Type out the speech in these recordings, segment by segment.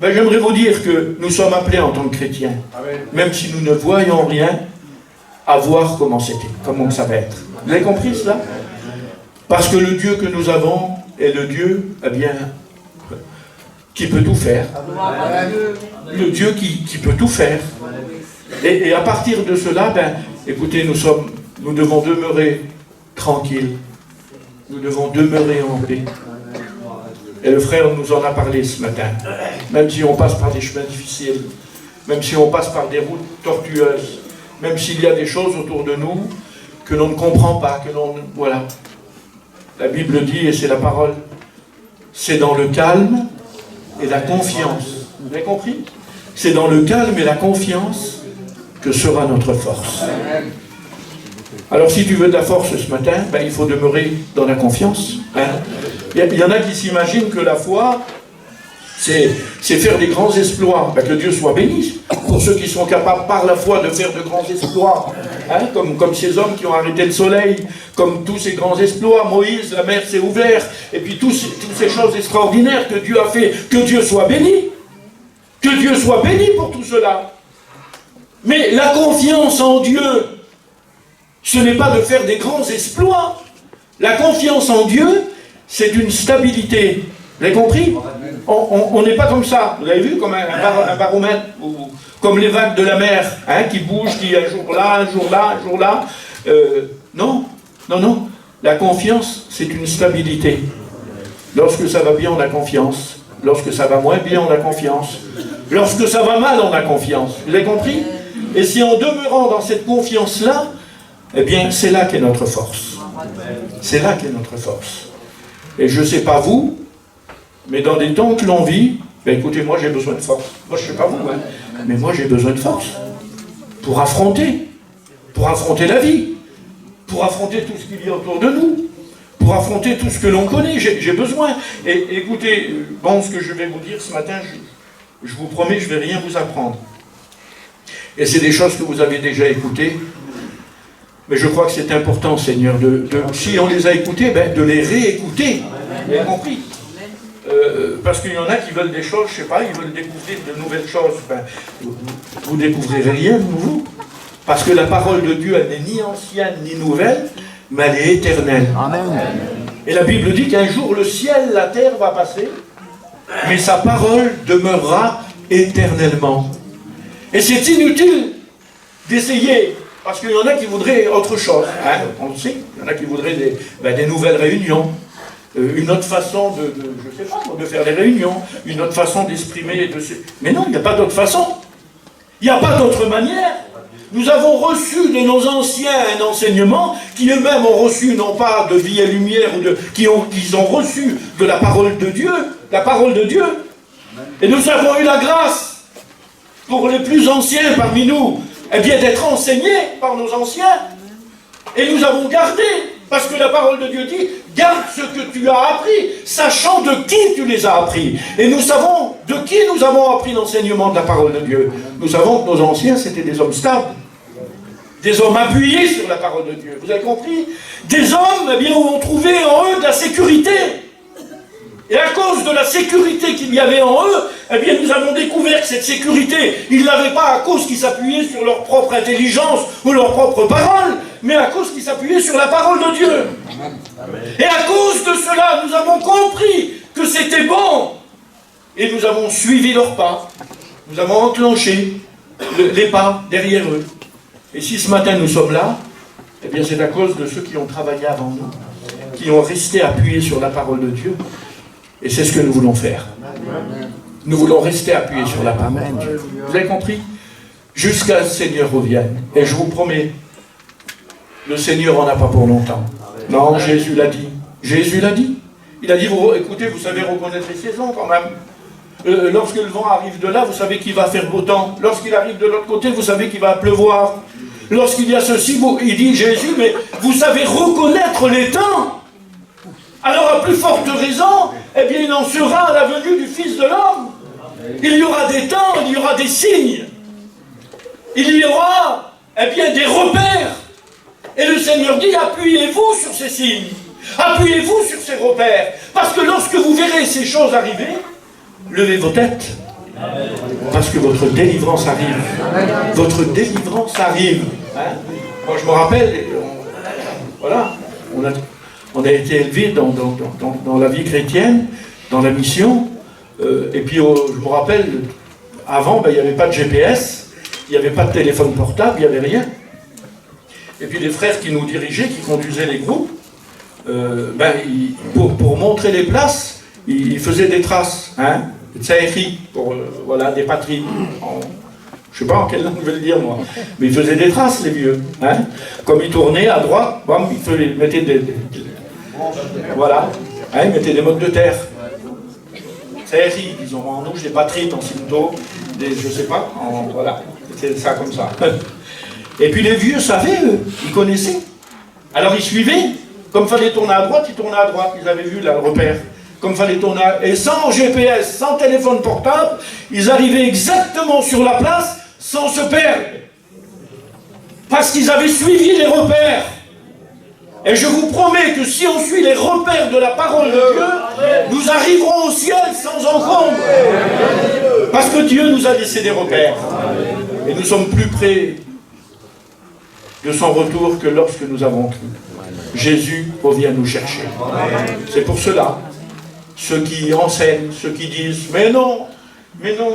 Ben, j'aimerais vous dire que nous sommes appelés en tant que chrétiens, même si nous ne voyons rien, à voir comment c'était, comment ça va être. Vous avez compris cela? Parce que le Dieu que nous avons est le Dieu, eh bien, qui peut tout faire. Le Dieu qui peut tout faire. Et à partir de cela, ben, écoutez, nous devons demeurer tranquilles. Nous devons demeurer en paix. Et le frère nous en a parlé ce matin. Même si on passe par des chemins difficiles, même si on passe par des routes tortueuses, même s'il y a des choses autour de nous que l'on ne comprend pas, que l'on... Voilà. La Bible dit, et c'est la parole, c'est dans le calme et la confiance. Vous avez compris? C'est dans le calme et la confiance que sera notre force. Alors si tu veux de la force ce matin, ben, il faut demeurer dans la confiance. Hein? Il y en a qui s'imaginent que la foi, c'est faire des grands exploits. Ben, que Dieu soit béni pour ceux qui sont capables par la foi de faire de grands exploits. Hein? Comme ces hommes qui ont arrêté le soleil, comme tous ces grands exploits. Moïse, la mer s'est ouverte, et puis toutes ces choses extraordinaires que Dieu a fait. Que Dieu soit béni. Que Dieu soit béni pour tout cela. Mais la confiance en Dieu, ce n'est pas de faire des grands exploits. La confiance en Dieu, c'est une stabilité. Vous avez compris? On n'est pas comme ça. Vous avez vu, comme un baromètre, ou comme les vagues de la mer, hein, qui bougent, qui un jour là, un jour là, un jour là. Non. La confiance, c'est une stabilité. Lorsque ça va bien, on a confiance. Lorsque ça va moins bien, on a confiance. Lorsque ça va mal, on a confiance. Vous avez compris? Et si en demeurant dans cette confiance-là, eh bien, c'est là qu'est notre force. C'est là qu'est notre force. Et je ne sais pas vous, mais dans des temps que l'on vit, ben écoutez, moi j'ai besoin de force. Moi je ne sais pas vous, hein, mais moi j'ai besoin de force. Pour affronter la vie, pour affronter tout ce qu'il y a autour de nous, pour affronter tout ce que l'on connaît, j'ai besoin. Et écoutez, bon, ce que je vais vous dire ce matin, je vous promets, je ne vais rien vous apprendre. Et c'est des choses que vous avez déjà écoutées. Mais je crois que c'est important, Seigneur, si on les a écoutées, ben, de les réécouter. Vous avez compris? Parce qu'il y en a qui veulent des choses, je ne sais pas, ils veulent découvrir de nouvelles choses. Ben, vous ne découvrirez rien de nouveau. Parce que la parole de Dieu, elle n'est ni ancienne ni nouvelle, mais elle est éternelle. Amen. Et la Bible dit qu'un jour le ciel, la terre va passer, mais sa parole demeurera éternellement. Et c'est inutile d'essayer, parce qu'il y en a qui voudraient autre chose. Hein, on le sait, il y en a qui voudraient des nouvelles réunions, une autre façon je sais pas, de faire les réunions, une autre façon d'exprimer. Mais non, il n'y a pas d'autre façon. Il n'y a pas d'autre manière. Nous avons reçu de nos anciens un enseignement qui eux-mêmes ont reçu, non pas de vie et lumière, qu'ils ont reçu de la parole de Dieu, la parole de Dieu. Et nous avons eu la grâce, pour les plus anciens parmi nous, eh bien d'être enseignés par nos anciens. Et nous avons gardé, parce que la parole de Dieu dit, garde ce que tu as appris, sachant de qui tu les as appris. Et nous savons de qui nous avons appris l'enseignement de la parole de Dieu. Nous savons que nos anciens, c'était des hommes stables, des hommes appuyés sur la parole de Dieu. Vous avez compris? Des hommes, eh bien, où on trouvait en eux de la sécurité. Et à cause de la sécurité qu'il y avait en eux, eh bien, nous avons découvert que cette sécurité, ils ne l'avaient pas à cause qu'ils s'appuyaient sur leur propre intelligence ou leur propre parole, mais à cause qu'ils s'appuyaient sur la parole de Dieu. Amen. Et à cause de cela, nous avons compris que c'était bon. Et nous avons suivi leurs pas. Nous avons enclenché les pas derrière eux. Et si ce matin nous sommes là, eh bien, c'est à cause de ceux qui ont travaillé avant nous, qui ont resté appuyés sur la parole de Dieu. Et c'est ce que nous voulons faire. Nous voulons rester appuyés sur la parole de Dieu. Vous avez compris? Jusqu'à ce que le Seigneur revienne. Et je vous promets, le Seigneur n'en a pas pour longtemps. Non, Jésus l'a dit. Jésus l'a dit. Il a dit, écoutez, vous savez reconnaître les saisons quand même. Lorsque le vent arrive de là, vous savez qu'il va faire beau temps. Lorsqu'il arrive de l'autre côté, vous savez qu'il va pleuvoir. Lorsqu'il y a ceci, il dit Jésus, mais vous savez reconnaître les temps. Alors à plus forte raison, eh bien il en sera à la venue du Fils de l'homme. Il y aura des temps, il y aura des signes. Il y aura, eh bien, des repères. Et le Seigneur dit, appuyez-vous sur ces signes. Appuyez-vous sur ces repères. Parce que lorsque vous verrez ces choses arriver, levez vos têtes. Parce que votre délivrance arrive. Votre délivrance arrive. Hein? Moi, je me rappelle, on a été élevés dans la vie chrétienne, dans la mission. Et puis, je me rappelle, avant, il n'y avait pas de GPS, il n'y avait pas de téléphone portable, il n'y avait rien. Et puis, les frères qui nous dirigeaient, qui conduisaient les groupes, pour montrer les places, ils faisaient des traces. Hein? Tsaïri, pour des patries. Je ne sais pas en quelle langue je vais le dire, moi. Mais ils faisaient des traces, les vieux. Hein? Comme ils tournaient à droite, ils mettaient ils mettaient des mottes de terre. Tsaïri, ils ont en rouge des patries, en cinto, je ne sais pas, c'était ça comme ça. Et puis les vieux savaient, eux, ils connaissaient. Alors ils suivaient. Comme fallait tourner à droite, ils tournaient à droite. Ils avaient vu là, le repère. Comme fallait tourner et sans GPS, sans téléphone portable, ils arrivaient exactement sur la place sans se perdre. Parce qu'ils avaient suivi les repères. Et je vous promets que si on suit les repères de la parole de Dieu, nous arriverons au ciel sans encombre. Parce que Dieu nous a laissé des repères. Et nous sommes plus près de son retour que lorsque nous avons cru. Jésus revient nous chercher. C'est pour cela, ceux qui enseignent, ceux qui disent « mais non,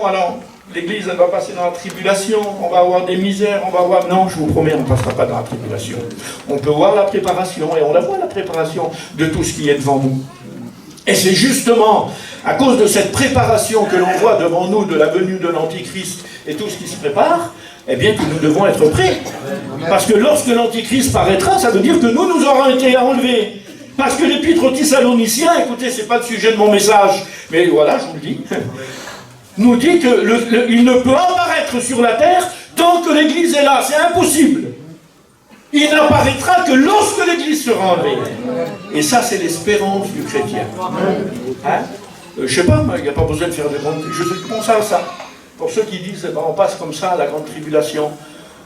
alors l'Église elle va passer dans la tribulation, on va avoir des misères, on va avoir... » Non, je vous promets, on ne passera pas dans la tribulation. On peut voir la préparation, et on la voit la préparation de tout ce qui est devant nous. Et c'est justement à cause de cette préparation que l'on voit devant nous de la venue de l'Antichrist et tout ce qui se prépare, eh bien que nous devons être prêts. Parce que lorsque l'Antichrist paraîtra, ça veut dire que nous aurons été enlevés. Parce que l'Épître aux Thessaloniciens, écoutez, ce n'est pas le sujet de mon message, mais voilà, je vous le dis, nous dit qu'il ne peut apparaître sur la terre tant que l'Église est là. C'est impossible. Il n'apparaîtra que lorsque l'Église sera enlevée. Et ça, c'est l'espérance du chrétien. Hein? Je ne sais pas, il n'y a pas besoin de faire de grandes... Je pense à ça. Pour ceux qui disent, on passe comme ça à la grande tribulation.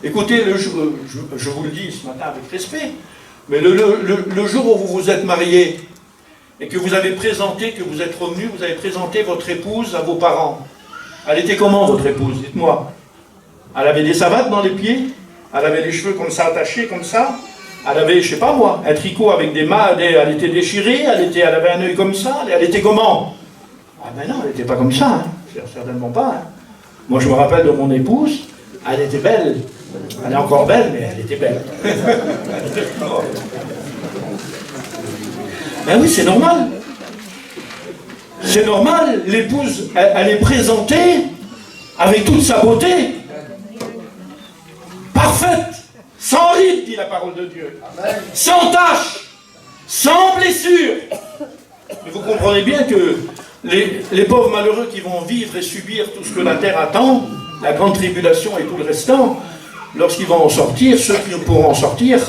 Écoutez, je vous le dis ce matin avec respect, mais le jour où vous vous êtes mariés et que vous avez présenté, que vous êtes revenus, vous avez présenté votre épouse à vos parents. Elle était comment, votre épouse? Dites-moi. Elle avait des savates dans les pieds? Elle avait les cheveux comme ça, attachés comme ça? Elle avait, je sais pas moi, un tricot avec des mains, elle était déchirée, elle avait un œil comme ça, elle était comment? Ah ben non, elle n'était pas comme ça, hein. Certainement pas. Hein. Moi, je me rappelle de mon épouse, elle était belle. Elle est encore belle, mais elle était belle. Ben oui, c'est normal. C'est normal, l'épouse, elle est présentée avec toute sa beauté. Parfaite, sans ride, dit la parole de Dieu. Sans tache, sans blessure. Mais vous comprenez bien que les pauvres malheureux qui vont vivre et subir tout ce que la terre attend, la grande tribulation et tout le restant, lorsqu'ils vont en sortir, ceux qui pourront en sortir,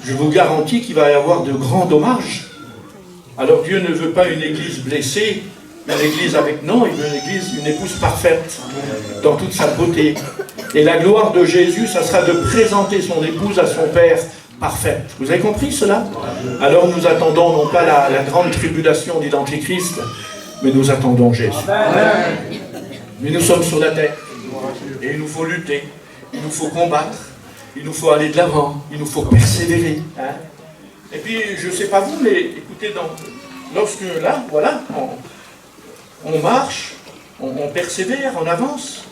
je vous garantis qu'il va y avoir de grands dommages. Alors Dieu ne veut pas une église blessée, une église avec non, il veut une épouse parfaite, dans toute sa beauté. Et la gloire de Jésus, ça sera de présenter son épouse à son Père parfaite. Vous avez compris cela? Alors nous attendons non pas la grande tribulation dit l'Antéchrist, mais nous attendons Jésus. Mais nous sommes sur la terre, et il nous faut lutter, il nous faut combattre, il nous faut aller de l'avant, il nous faut persévérer. Hein? Et puis, je ne sais pas vous, mais écoutez, lorsque là, voilà, on marche, on persévère, on avance,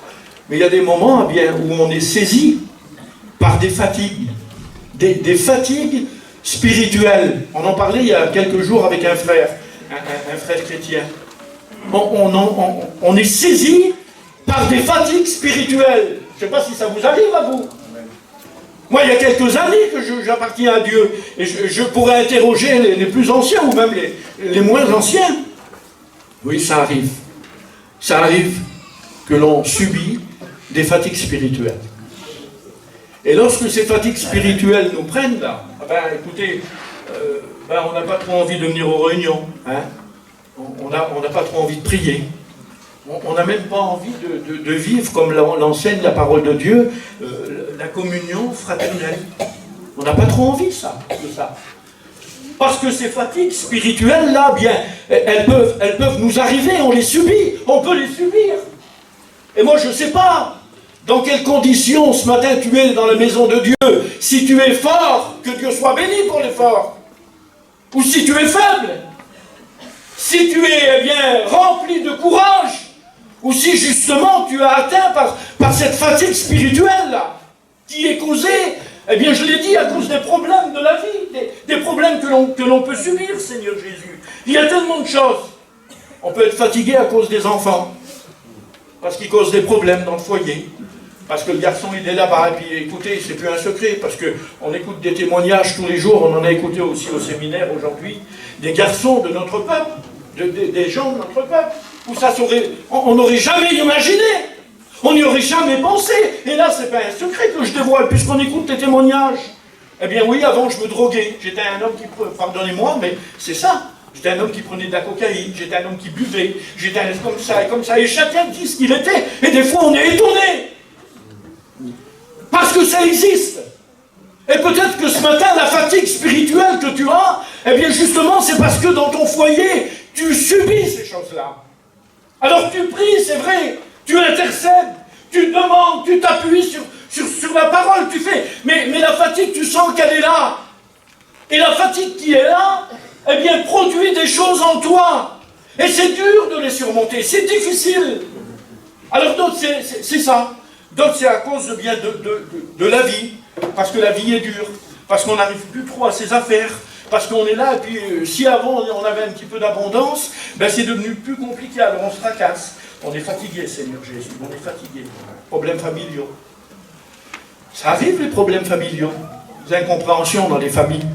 mais il y a des moments bien, où on est saisi par des fatigues, des fatigues spirituelles. On en parlait il y a quelques jours avec un frère, un frère chrétien. On est saisi par des fatigues spirituelles. Je ne sais pas si ça vous arrive à vous. Moi, il y a quelques années que j'appartiens à Dieu, et je pourrais interroger les plus anciens, ou même les moins anciens. Oui, ça arrive. Ça arrive que l'on subit des fatigues spirituelles. Et lorsque ces fatigues spirituelles nous prennent, là, écoutez, on n'a pas trop envie de venir aux réunions. Hein? On n'a pas trop envie de prier. On n'a même pas envie de vivre, comme l'enseigne la parole de Dieu, la communion fraternelle. On n'a pas trop envie de ça. Parce que ces fatigues spirituelles-là, bien, elles peuvent nous arriver, on les subit, on peut les subir. Et moi, je ne sais pas dans quelles conditions ce matin tu es dans la maison de Dieu. Si tu es fort, que Dieu soit béni pour les forts. Ou si tu es faible. Si tu es, eh bien, rempli de courage. Ou si, justement, tu as atteint par cette fatigue spirituelle-là, qui est causée, eh bien, je l'ai dit, à cause des problèmes de la vie, des problèmes que l'on peut subir, Seigneur Jésus. Il y a tellement de choses. On peut être fatigué à cause des enfants, parce qu'ils causent des problèmes dans le foyer, parce que le garçon il est là-bas, et puis écoutez, c'est plus un secret, parce qu'on écoute des témoignages tous les jours, on en a écouté aussi au séminaire aujourd'hui, des garçons de notre peuple, des gens de notre peuple, où ça serait, on n'aurait jamais imaginé, on n'y aurait jamais pensé, et là c'est pas un secret que je dévoile, puisqu'on écoute les témoignages. Eh bien oui, avant je me droguais, j'étais un homme qui, pardonnez-moi, mais c'est ça. J'étais un homme qui prenait de la cocaïne, j'étais un homme qui buvait, j'étais un homme comme ça, et chacun dit ce qu'il était, et des fois on est étonné. Parce que ça existe. Et peut-être que ce matin, la fatigue spirituelle que tu as, eh bien justement, c'est parce que dans ton foyer, tu subis ces choses-là. Alors tu pries, c'est vrai, tu intercèdes, tu demandes, tu t'appuies sur la parole, tu fais, mais la fatigue, tu sens qu'elle est là. Et la fatigue qui est là, eh bien, produit des choses en toi. Et c'est dur de les surmonter, c'est difficile. Alors d'autres, c'est ça. D'autres, c'est à cause bien de la vie, parce que la vie est dure, parce qu'on n'arrive plus trop à ses affaires, parce qu'on est là, et puis si avant on avait un petit peu d'abondance, ben c'est devenu plus compliqué, alors on se tracasse. On est fatigué, Seigneur Jésus, on est fatigué. Problèmes familiaux. Ça arrive, les problèmes familiaux, les incompréhensions dans les familles.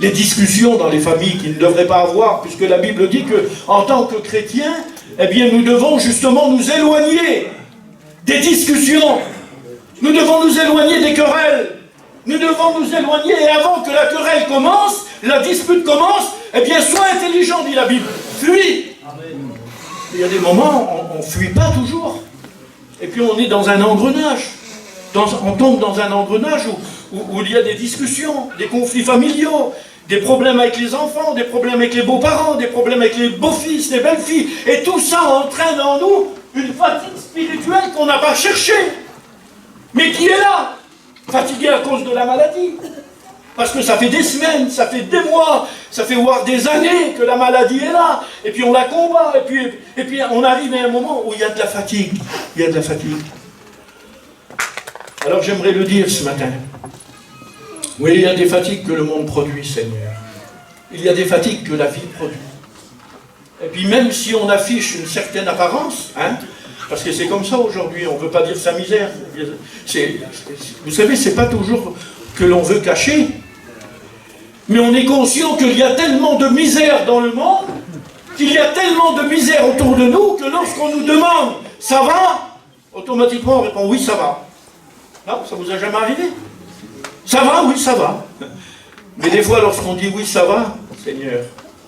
Les discussions dans les familles qui ne devraient pas avoir, puisque la Bible dit qu'en tant que chrétiens, eh bien, nous devons justement nous éloigner des discussions. Nous devons nous éloigner des querelles. Nous devons nous éloigner, et avant que la querelle commence, la dispute commence, eh bien, sois intelligent, dit la Bible. Fuis. Il y a des moments, on ne fuit pas toujours. Et puis on est dans un engrenage. On tombe dans un engrenage où il y a des discussions, des conflits familiaux, des problèmes avec les enfants, des problèmes avec les beaux-parents, des problèmes avec les beaux-fils, les belles-filles. Et tout ça entraîne en nous une fatigue spirituelle qu'on n'a pas cherchée, mais qui est là, fatiguée à cause de la maladie. Parce que ça fait des semaines, ça fait des mois, ça fait voire des années que la maladie est là, et puis on la combat, et puis on arrive à un moment où il y a de la fatigue. Il y a de la fatigue. Alors j'aimerais le dire ce matin. Oui, il y a des fatigues que le monde produit, Seigneur. Il y a des fatigues que la vie produit. Et puis même si on affiche une certaine apparence, parce que c'est comme ça aujourd'hui, on ne veut pas dire sa misère. Vous savez, c'est pas toujours que l'on veut cacher, mais on est conscient qu'il y a tellement de misère dans le monde, qu'il y a tellement de misère autour de nous, que lorsqu'on nous demande « ça va ?», automatiquement on répond « oui, ça va ». Non, ça vous a jamais arrivé? Ça va, oui, ça va. Mais des fois, lorsqu'on dit oui, ça va, Seigneur,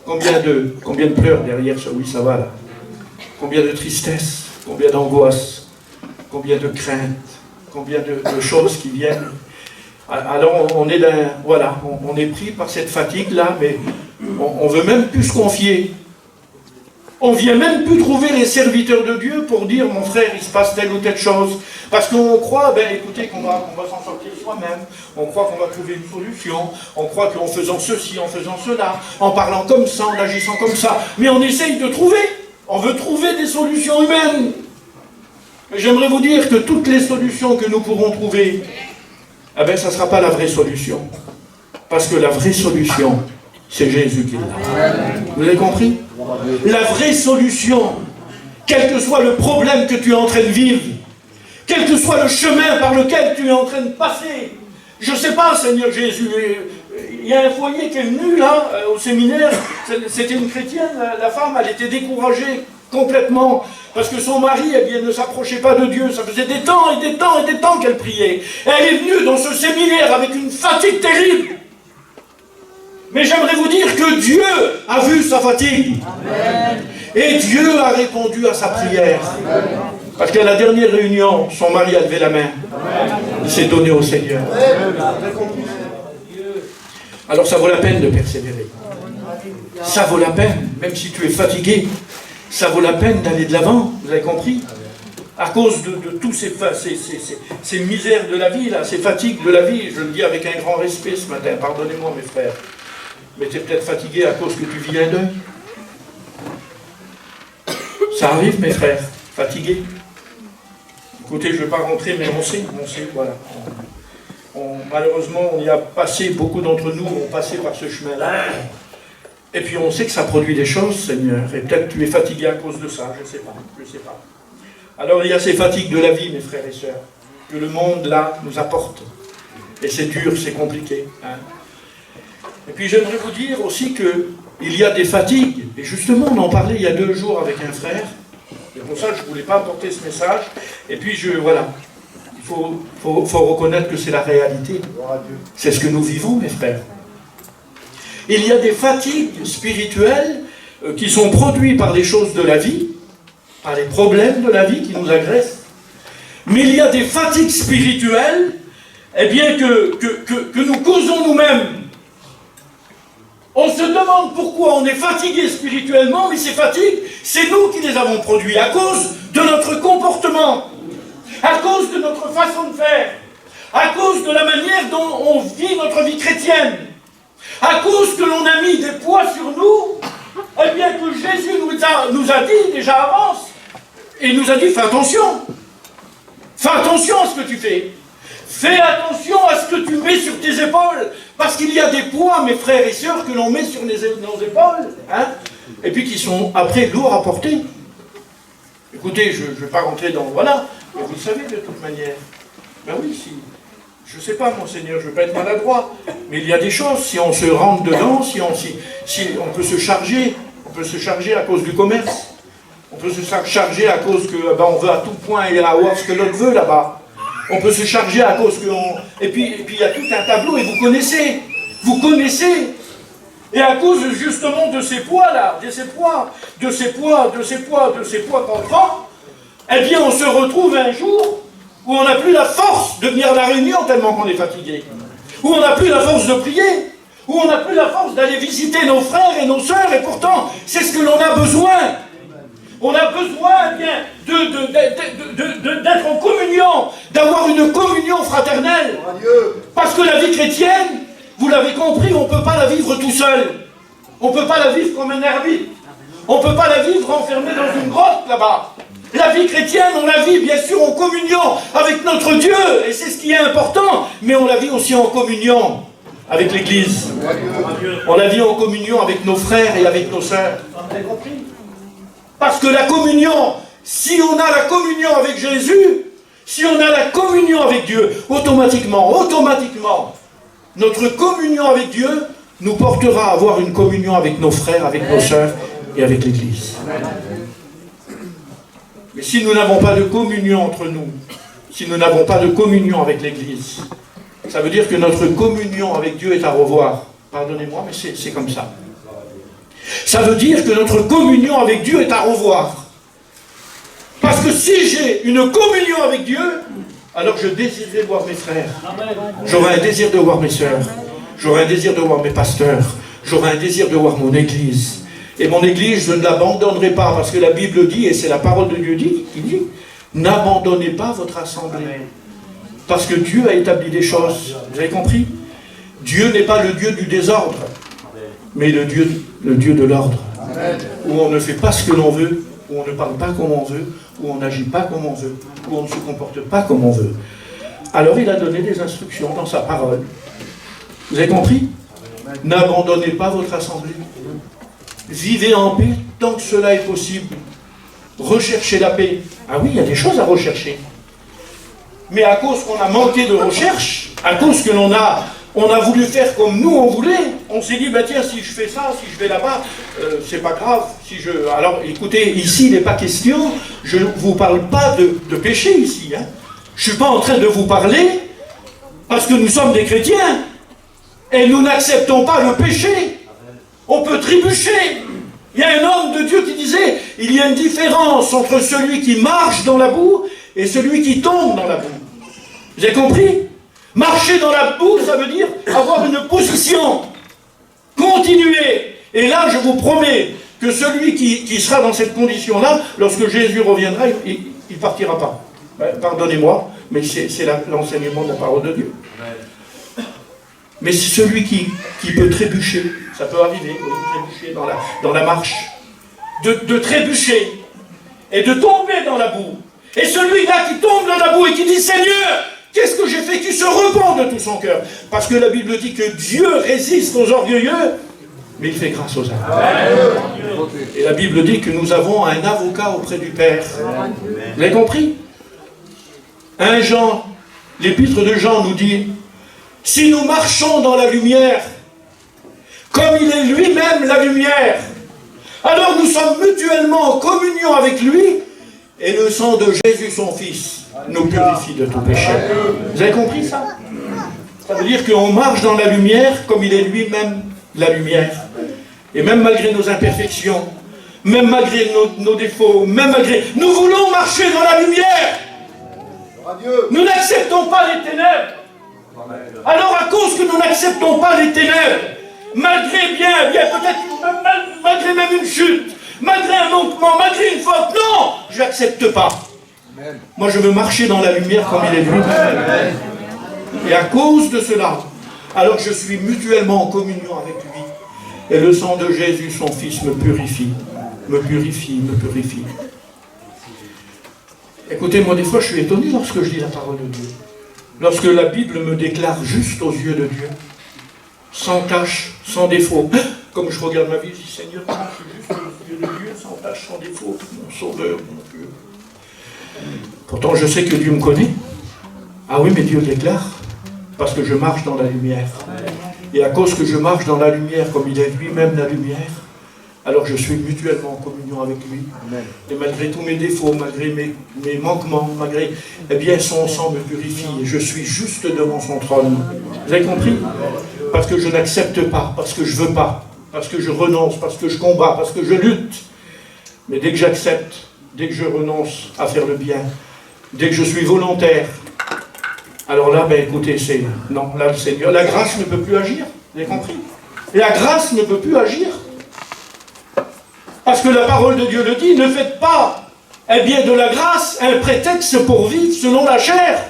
combien de pleurs derrière ce oui, ça va là? Combien de tristesse, combien d'angoisse, combien de crainte, combien de choses qui viennent. Alors on est voilà, on est pris par cette fatigue-là, mais on ne veut même plus se confier. On ne vient même plus trouver les serviteurs de Dieu pour dire, mon frère, il se passe telle ou telle chose. Parce qu'on croit, écoutez, qu'on va s'en sortir soi-même. On croit qu'on va trouver une solution. On croit qu'en faisant ceci, en faisant cela, en parlant comme ça, en agissant comme ça. Mais on essaye de trouver. On veut trouver des solutions humaines. Mais j'aimerais vous dire que toutes les solutions que nous pourrons trouver, ça ne sera pas la vraie solution. Parce que la vraie solution, c'est Jésus qui est là. Vous avez compris? La vraie solution, quel que soit le problème que tu es en train de vivre, quel que soit le chemin par lequel tu es en train de passer, je ne sais pas, Seigneur Jésus, il y a un foyer qui est venu là, au séminaire, c'était une chrétienne, la femme, elle était découragée complètement, parce que son mari, ne s'approchait pas de Dieu, ça faisait des temps et des temps et des temps qu'elle priait. Et elle est venue dans ce séminaire avec une fatigue terrible. Mais j'aimerais vous dire que Dieu a vu sa fatigue. Amen. Et Dieu a répondu à sa prière. Amen. Parce qu'à la dernière réunion, son mari a levé la main. Amen. Il s'est donné au Seigneur. Amen. Alors ça vaut la peine de persévérer. Ça vaut la peine, même si tu es fatigué. Ça vaut la peine d'aller de l'avant. Vous avez compris? à cause de tous ces misères de la vie, là, ces fatigues de la vie. Je le dis avec un grand respect ce matin, pardonnez-moi mes frères. Mais tu es peut-être fatigué à cause que tu vis un deuil. Ça arrive mes frères, fatigués. Écoutez, je ne vais pas rentrer, mais on sait, voilà. Malheureusement, on y a passé, beaucoup d'entre nous ont passé par ce chemin-là. Et puis on sait que ça produit des choses, Seigneur. Et peut-être tu es fatigué à cause de ça, je ne sais pas. Alors il y a ces fatigues de la vie, mes frères et sœurs, que le monde, là, nous apporte. Et c'est dur, c'est compliqué. Hein. Et puis j'aimerais vous dire aussi qu'il y a des fatigues. Et justement, on en parlait il y a 2 jours avec un frère. C'est pour ça que je ne voulais pas apporter ce message. Et puis voilà. Il faut reconnaître que c'est la réalité. C'est ce que nous vivons, mes frères. Il y a des fatigues spirituelles qui sont produites par les choses de la vie, par les problèmes de la vie qui nous agressent. Mais il y a des fatigues spirituelles, eh bien, que nous causons nous-mêmes. On se demande pourquoi on est fatigué spirituellement, mais ces fatigues, c'est nous qui les avons produites, à cause de notre comportement, à cause de notre façon de faire, à cause de la manière dont on vit notre vie chrétienne, à cause que l'on a mis des poids sur nous, eh bien que Jésus nous a dit déjà avance, et il nous a dit fais attention à ce que tu fais. Fais attention à ce que tu mets sur tes épaules, parce qu'il y a des poids, mes frères et sœurs, que l'on met sur nos épaules, hein, et puis qui sont après lourds à porter. Écoutez, je ne vais pas rentrer dans... Voilà, mais vous le savez de toute manière. Ben oui, si... Je ne sais pas, mon Seigneur, je ne veux pas être maladroit, mais il y a des choses, si on se rentre dedans, si on peut se charger à cause du commerce, on peut se charger à cause que on veut à tout point aller avoir ce que l'autre veut là-bas. On peut se charger à cause qu'on... Et puis il y a tout un tableau, et vous connaissez. Et à cause justement de ces poids-là, de ces poids qu'on prend, eh bien on se retrouve un jour où on n'a plus la force de venir à la réunion tellement qu'on est fatigué. Où on n'a plus la force de prier. Où on n'a plus la force d'aller visiter nos frères et nos sœurs, et pourtant, c'est ce que l'on a besoin. On a besoin, eh bien, d'être en communion, d'avoir une communion fraternelle. Parce que la vie chrétienne, vous l'avez compris, on ne peut pas la vivre tout seul. On ne peut pas la vivre comme un ermite. On ne peut pas la vivre enfermée dans une grotte là-bas. La vie chrétienne, on la vit bien sûr en communion avec notre Dieu, et c'est ce qui est important, mais on la vit aussi en communion avec l'Église. On la vit en communion avec nos frères et avec nos sœurs. Vous avez compris ? Parce que la communion, si on a la communion avec Jésus, si on a la communion avec Dieu, automatiquement, notre communion avec Dieu nous portera à avoir une communion avec nos frères, avec nos sœurs et avec l'Église. Mais si nous n'avons pas de communion entre nous, si nous n'avons pas de communion avec l'Église, ça veut dire que notre communion avec Dieu est à revoir. Pardonnez-moi, mais c'est comme ça. Ça veut dire que notre communion avec Dieu est à revoir. Parce que si j'ai une communion avec Dieu, alors je désirerai voir mes frères. J'aurai un désir de voir mes sœurs. J'aurai un désir de voir mes pasteurs. J'aurai un désir de voir mon Église. Et mon Église, je ne l'abandonnerai pas, parce que la Bible dit, et c'est la parole de Dieu qui dit, n'abandonnez pas votre assemblée. Parce que Dieu a établi des choses. Vous avez compris ? Dieu n'est pas le Dieu du désordre, mais le Dieu de l'ordre. Où on ne fait pas ce que l'on veut, où on ne parle pas comme on veut, où on n'agit pas comme on veut, où on ne se comporte pas comme on veut. Alors il a donné des instructions dans sa parole. Vous avez compris ? N'abandonnez pas votre assemblée. Vivez en paix tant que cela est possible. Recherchez la paix. Ah oui, il y a des choses à rechercher. Mais à cause qu'on a manqué de recherche, à cause que on a voulu faire comme nous on voulait, on s'est dit, bah tiens, si je fais ça, si je vais là-bas, c'est pas grave. Alors écoutez, ici il n'est pas question, je ne vous parle pas de péché ici. Hein. Je ne suis pas en train de vous parler parce que nous sommes des chrétiens et nous n'acceptons pas le péché. On peut trébucher. Il y a un homme de Dieu qui disait, il y a une différence entre celui qui marche dans la boue et celui qui tombe dans la boue. Vous avez compris ? Marcher dans la boue, ça veut dire avoir une position. Continuer. Et là, je vous promets que celui qui sera dans cette condition-là, lorsque Jésus reviendra, il ne partira pas. Pardonnez-moi, mais c'est l'enseignement de la parole de Dieu. Mais c'est celui qui peut trébucher, ça peut arriver, trébucher dans la marche, de trébucher et de tomber dans la boue. Et celui-là qui tombe dans la boue et qui dit « Seigneur, qu'est-ce que j'ai fait ?» qui se repent de tout son cœur. Parce que la Bible dit que Dieu résiste aux orgueilleux, mais il fait grâce aux humbles. Et la Bible dit que nous avons un avocat auprès du Père. Vous avez compris? 1 Jean, l'épître de Jean nous dit « Si nous marchons dans la lumière, comme il est lui-même la lumière, alors nous sommes mutuellement en communion avec lui, et le sang de Jésus, son Fils, nous purifie de tout péché. » Vous avez compris ça? Ça veut dire qu'on marche dans la lumière comme il est lui-même la lumière. Et même malgré nos imperfections, même malgré nos défauts, même malgré... Nous voulons marcher dans la lumière. Nous n'acceptons pas les ténèbres. Alors à cause que nous n'acceptons pas les ténèbres, malgré peut-être malgré même une chute, malgré un manquement, malgré une faute, non, je n'accepte pas. Moi je veux marcher dans la lumière comme il est lui-même. Et à cause de cela, alors je suis mutuellement en communion avec lui. Et le sang de Jésus, son Fils, me purifie. Me purifie, me purifie. Écoutez, moi des fois je suis étonné lorsque je lis la parole de Dieu. Lorsque la Bible me déclare juste aux yeux de Dieu, sans tache, sans défaut. Comme je regarde ma vie, je dis Seigneur, je suis juste aux yeux de Dieu, sans tache, sans défaut, mon Sauveur, mon Dieu. Pourtant je sais que Dieu me connaît. Ah oui, mais Dieu déclare, parce que je marche dans la lumière. Et à cause que je marche dans la lumière, comme il est lui-même la lumière, alors je suis mutuellement en communion avec lui. Et malgré tous mes défauts, malgré mes manquements, malgré, eh bien son sang me purifie et je suis juste devant son trône. Vous avez compris? Parce que je n'accepte pas, parce que je ne veux pas, parce que je renonce, parce que je combats, parce que je lutte. Mais dès que j'accepte, dès que je renonce à faire le bien, dès que je suis volontaire, alors là, ben écoutez, c'est... Non, là, le Seigneur, la grâce ne peut plus agir. Vous avez compris? La grâce ne peut plus agir. Parce que la parole de Dieu le dit, ne faites pas, eh bien, de la grâce un prétexte pour vivre selon la chair.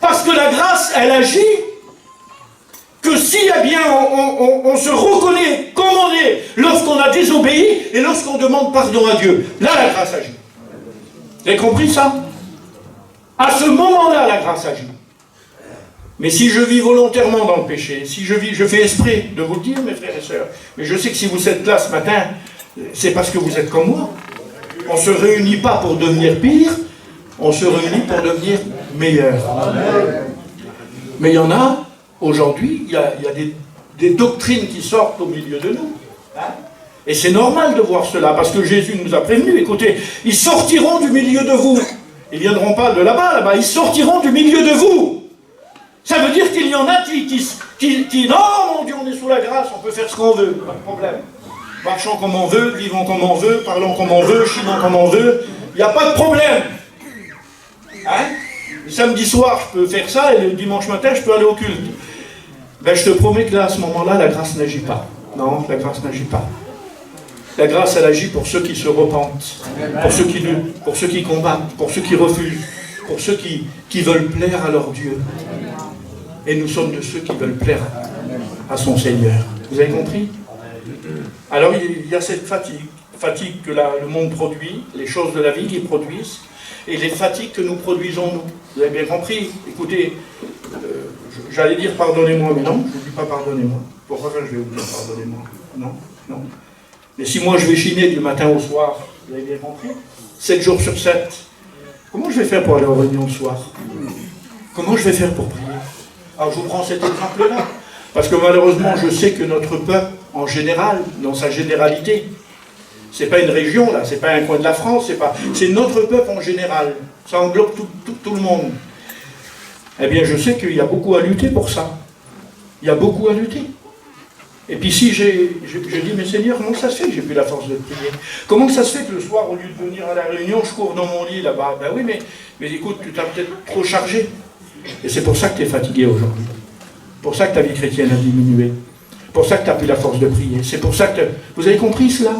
Parce que la grâce, elle agit que si, eh bien, on se reconnaît comme on est lorsqu'on a désobéi et lorsqu'on demande pardon à Dieu. Là, la grâce agit. Vous avez compris ça? À ce moment-là, la grâce agit. Mais si je vis volontairement dans le péché, si je fais esprit de vous le dire, mes frères et sœurs, mais je sais que si vous êtes là ce matin, c'est parce que vous êtes comme moi. On ne se réunit pas pour devenir pire, on se réunit pour devenir meilleur. Mais il y en a, aujourd'hui, il y a des doctrines qui sortent au milieu de nous. Et c'est normal de voir cela, parce que Jésus nous a prévenus. Écoutez, ils sortiront du milieu de vous. Ils ne viendront pas de là-bas, ils sortiront du milieu de vous. Ça veut dire qu'il y en a qui non, mon Dieu, on est sous la grâce, on peut faire ce qu'on veut, pas de problème. Marchons comme on veut, vivons comme on veut, parlons comme on veut, chinons comme on veut, il n'y a pas de problème. Hein? Le samedi soir, je peux faire ça, et le dimanche matin, je peux aller au culte. Ben, je te promets que là, à ce moment-là, la grâce n'agit pas. Non, la grâce n'agit pas. La grâce, elle agit pour ceux qui se repentent, pour ceux qui luttent, pour ceux qui combattent, pour ceux qui refusent, pour ceux qui veulent plaire à leur Dieu. Et nous sommes de ceux qui veulent plaire à son Seigneur. Vous avez compris? Alors il y a cette fatigue que le monde produit, les choses de la vie qu'ils produisent, et les fatigues que nous produisons nous. Vous avez bien compris? Écoutez, j'allais dire pardonnez-moi, mais non, je ne dis pas pardonnez-moi. Pourquoi je vais vous dire pardonnez-moi? Non, non. Mais si moi je vais chiner du matin au soir, vous avez bien compris? 7 jours sur 7, comment je vais faire pour aller en réunion le soir? Comment je vais faire pour prier? Alors je vous prends cet exemple-là, parce que malheureusement je sais que notre peuple, en général, dans sa généralité, c'est pas une région là, c'est pas un coin de la France, c'est notre peuple en général, ça englobe tout le monde. Eh bien je sais qu'il y a beaucoup à lutter pour ça, il y a beaucoup à lutter. Et puis si je dis, mais Seigneur, comment ça se fait que j'ai plus la force de prier? Comment ça se fait que le soir, au lieu de venir à la réunion, je cours dans mon lit là-bas? Ben oui, mais écoute, tu t'as peut-être trop chargé. Et c'est pour ça que tu es fatigué aujourd'hui. Pour ça que ta vie chrétienne a diminué. Pour ça que tu n'as plus la force de prier. C'est pour ça que... Vous avez compris cela?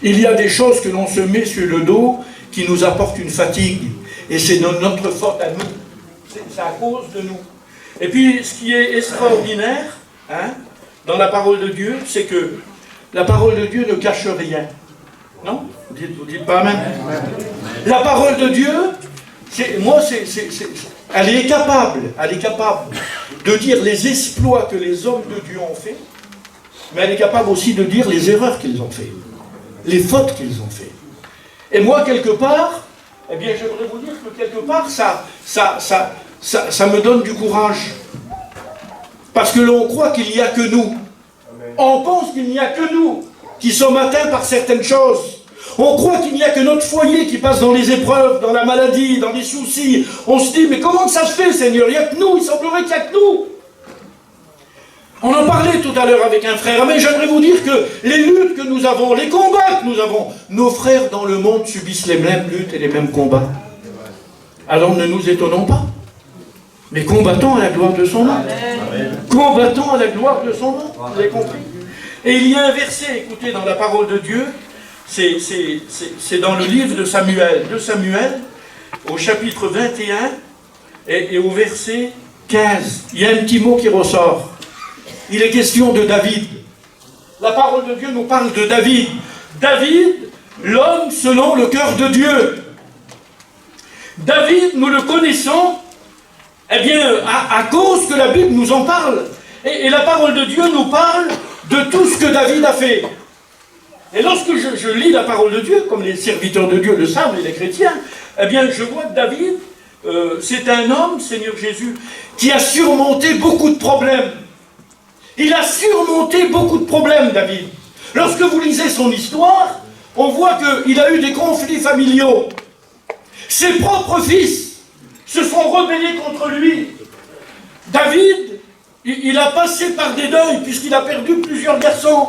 Il y a des choses que l'on se met sur le dos qui nous apporte une fatigue. Et c'est notre faute à nous. C'est à cause de nous. Et puis, ce qui est extraordinaire, hein, dans la parole de Dieu, c'est que la parole de Dieu ne cache rien. Non? Vous dites pas Amen? La parole de Dieu, elle est capable de dire les exploits que les hommes de Dieu ont fait, mais elle est capable aussi de dire les erreurs qu'ils ont fait, les fautes qu'ils ont fait. Et moi, quelque part, eh bien, j'aimerais vous dire que quelque part, ça me donne du courage. Parce que l'on croit qu'il n'y a que nous. On pense qu'il n'y a que nous qui sommes atteints par certaines choses. On croit qu'il n'y a que notre foyer qui passe dans les épreuves, dans la maladie, dans les soucis. On se dit, mais comment ça se fait, Seigneur? Il n'y a que nous, il semblerait qu'il n'y a que nous. On en parlait tout à l'heure avec un frère, mais j'aimerais vous dire que les luttes que nous avons, les combats que nous avons, nos frères dans le monde subissent les mêmes luttes et les mêmes combats. Alors ne nous étonnons pas, mais combattons à la gloire de son nom. Combattons à la gloire de son nom, vous avez compris? Et il y a un verset, écoutez, dans la parole de Dieu, c'est dans le livre de Samuel, au chapitre 21 et au verset 15. Il y a un petit mot qui ressort. Il est question de David. La parole de Dieu nous parle de David. David, l'homme selon le cœur de Dieu. David, nous le connaissons, eh bien, à cause que la Bible nous en parle. Et la parole de Dieu nous parle de tout ce que David a fait. Et lorsque je lis la parole de Dieu, comme les serviteurs de Dieu le savent et les chrétiens, eh bien, je vois que David, c'est un homme, Seigneur Jésus, qui a surmonté beaucoup de problèmes. Il a surmonté beaucoup de problèmes, David. Lorsque vous lisez son histoire, on voit qu'il a eu des conflits familiaux. Ses propres fils se sont rebellés contre lui. David, il a passé par des deuils, puisqu'il a perdu plusieurs garçons.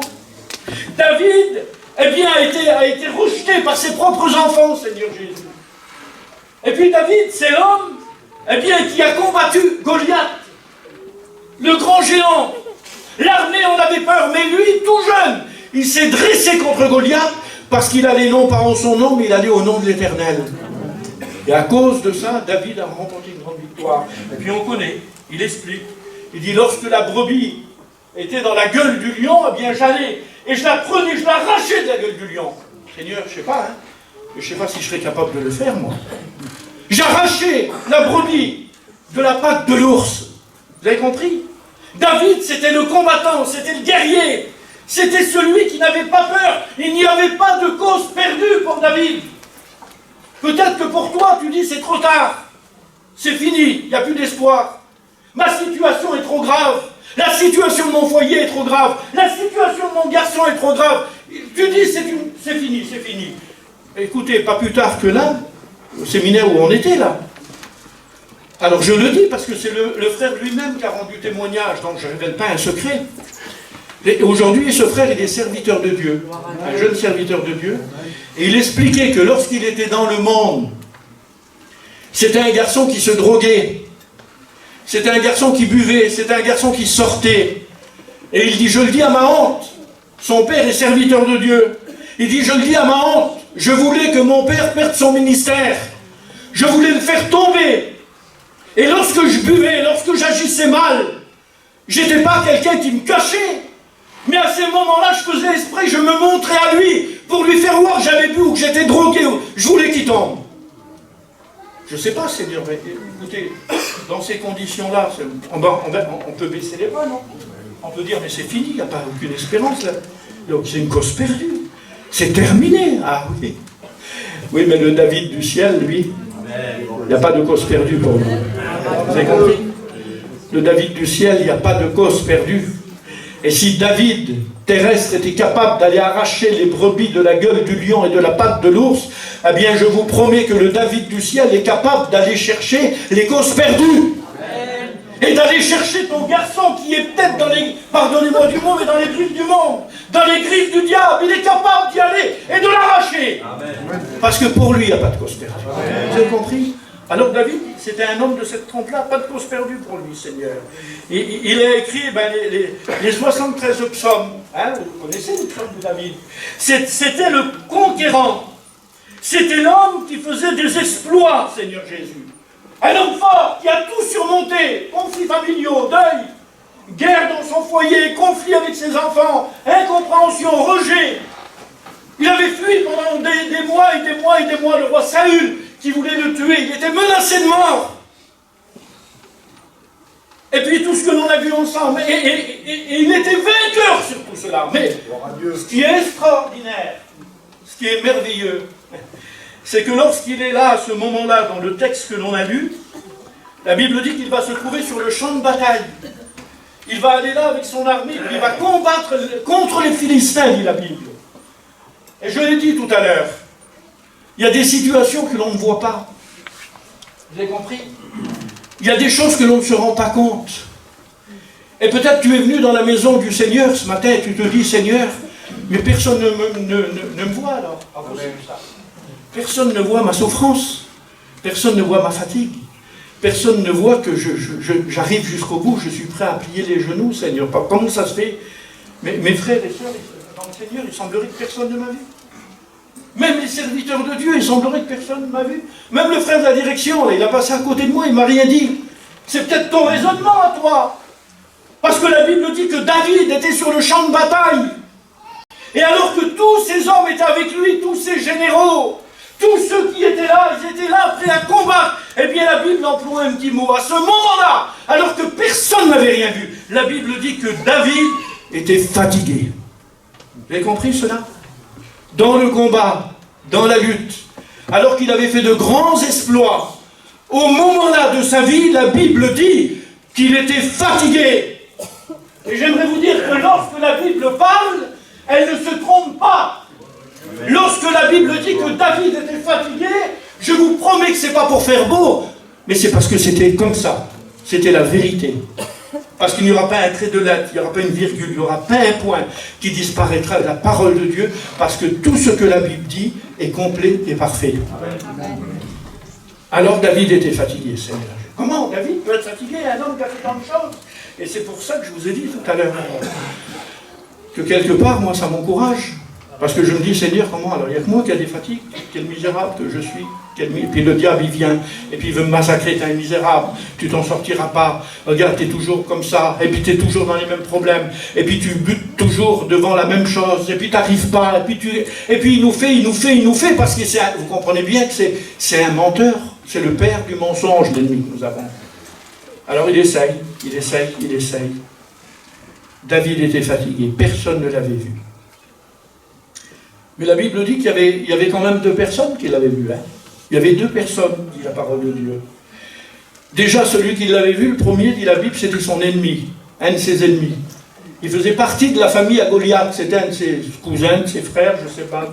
David, eh bien, a été rejeté par ses propres enfants, Seigneur Jésus. Et puis David, c'est l'homme, eh bien, qui a combattu Goliath, le grand géant. L'armée en avait peur, mais lui, tout jeune, il s'est dressé contre Goliath parce qu'il allait non pas en son nom, mais il allait au nom de l'Éternel. Et à cause de ça, David a remporté une grande victoire. Et puis on connaît, il explique. Il dit, lorsque la brebis était dans la gueule du lion, eh bien j'allais, et je la prenais, je l'arrachais de la gueule du lion. Seigneur, je ne sais pas, hein, je ne sais pas si je serais capable de le faire, moi. J'arrachais la brebis de la patte de l'ours. Vous avez compris? David, c'était le combattant, c'était le guerrier, c'était celui qui n'avait pas peur. Il n'y avait pas de cause perdue pour David. Peut-être que pour toi, tu dis c'est trop tard, c'est fini, il n'y a plus d'espoir. Ma situation est trop grave, la situation de mon foyer est trop grave, la situation de mon garçon est trop grave. Tu dis c'est fini, c'est fini. Écoutez, pas plus tard que là, au séminaire où on était là, alors je le dis parce que c'est le frère lui-même qui a rendu témoignage, donc je ne révèle pas un secret. Et aujourd'hui, ce frère, il est serviteur de Dieu, un jeune serviteur de Dieu, et il expliquait que lorsqu'il était dans le monde, c'était un garçon qui se droguait, c'était un garçon qui buvait, c'était un garçon qui sortait. Et il dit, je le dis à ma honte, son père est serviteur de Dieu, il dit, je le dis à ma honte, je voulais que mon père perde son ministère, je voulais le faire tomber. Et lorsque je buvais, lorsque j'agissais mal, j'étais pas quelqu'un qui me cachait. Mais à ces moments-là, je faisais esprit, je me montrais à lui pour lui faire voir que j'avais bu ou que j'étais drogué. Je voulais qu'il tombe. Je ne sais pas, Seigneur, mais écoutez, dans ces conditions-là, on peut baisser les bras, non? On peut dire, mais c'est fini, il n'y a pas aucune espérance là. Donc c'est une cause perdue. C'est terminé. Ah oui. Oui, mais le David du ciel, lui, il n'y a pas de cause perdue pour lui. Vous avez compris? Le David du ciel, il n'y a pas de cause perdue. Et si David terrestre était capable d'aller arracher les brebis de la gueule du lion et de la patte de l'ours, eh bien je vous promets que le David du ciel est capable d'aller chercher les causes perdues. Et d'aller chercher ton garçon qui est peut-être dans les, pardonnez-moi du mot, mais dans les griffes du monde, dans les griffes du diable. Il est capable d'y aller et de l'arracher. Parce que pour lui, il n'y a pas de cause perdue. Vous avez compris? Alors David, c'était un homme de cette trempe-là, pas de cause perdue pour lui, Seigneur. Il a écrit les 73 psaumes. Hein, vous connaissez les psaumes de David. C'était le conquérant. C'était l'homme qui faisait des exploits, Seigneur Jésus. Un homme fort qui a tout surmonté, conflits familiaux, deuil, guerre dans son foyer, conflit avec ses enfants, incompréhension, rejet. Il avait fui pendant des mois et des mois et des mois le roi Saül qui voulait le tuer. Il était menacé de mort. Et puis tout ce que l'on a vu ensemble, et il était vainqueur sur tout cela. Mais ce qui est extraordinaire, ce qui est merveilleux, c'est que lorsqu'il est là, à ce moment-là, dans le texte que l'on a lu, la Bible dit qu'il va se trouver sur le champ de bataille. Il va aller là avec son armée, il va combattre contre les Philistins, dit la Bible. Et je l'ai dit tout à l'heure, il y a des situations que l'on ne voit pas. Vous avez compris ? Il y a des choses que l'on ne se rend pas compte. Et peut-être tu es venu dans la maison du Seigneur ce matin et tu te dis, Seigneur, mais personne ne me voit alors. Personne ne voit ma souffrance. Personne ne voit ma fatigue. Personne ne voit que j'arrive jusqu'au bout, je suis prêt à plier les genoux, Seigneur. Comment ça se fait? Mes frères et sœurs, dans le Seigneur, il semblerait que personne ne m'a vu. Même les serviteurs de Dieu, il semblerait que personne ne m'a vu. Même le frère de la direction, là, il a passé à côté de moi, il ne m'a rien dit. C'est peut-être ton raisonnement à toi. Parce que la Bible dit que David était sur le champ de bataille. Et alors que tous ces hommes étaient avec lui, tous ces généraux, tous ceux qui étaient là, ils étaient là prêts à combattre. Eh bien la Bible emploie un petit mot. À ce moment-là, alors que personne n'avait rien vu, la Bible dit que David était fatigué. Vous avez compris cela? Dans le combat, dans la lutte, alors qu'il avait fait de grands exploits, au moment-là de sa vie, la Bible dit qu'il était fatigué. Et j'aimerais vous dire que lorsque la Bible parle, elle ne se trompe pas. Lorsque la Bible dit que David était fatigué, je vous promets que ce n'est pas pour faire beau, mais c'est parce que c'était comme ça. C'était la vérité. Parce qu'il n'y aura pas un trait de lettre, il n'y aura pas une virgule, il n'y aura pas un point qui disparaîtra de la parole de Dieu, parce que tout ce que la Bible dit est complet et parfait. Alors David était fatigué, Seigneur. Comment David peut être fatigué, un homme qui a fait tant de choses? Et c'est pour ça que je vous ai dit tout à l'heure que quelque part, moi, ça m'encourage. Parce que je me dis, Seigneur, comment? Alors il n'y a que moi qui a des fatigues, quel misérable que je suis. Et puis le diable, il vient, et puis il veut me massacrer, t'es un misérable, tu t'en sortiras pas. Regarde, t'es toujours comme ça, et puis t'es toujours dans les mêmes problèmes, et puis tu butes toujours devant la même chose, et puis t'arrives pas, et puis il nous fait, parce que vous comprenez bien que c'est un menteur, c'est le père du mensonge, l'ennemi que nous avons. Alors il essaye. David était fatigué, personne ne l'avait vu. Mais la Bible dit qu'il y avait quand même 2 personnes qui l'avaient vu. Hein. Il y avait 2 personnes, dit la parole de Dieu. Déjà, celui qui l'avait vu, le premier, dit la Bible, c'était son ennemi, un de ses ennemis. Il faisait partie de la famille à Goliath, c'était un de ses cousins, de ses frères, je ne sais pas,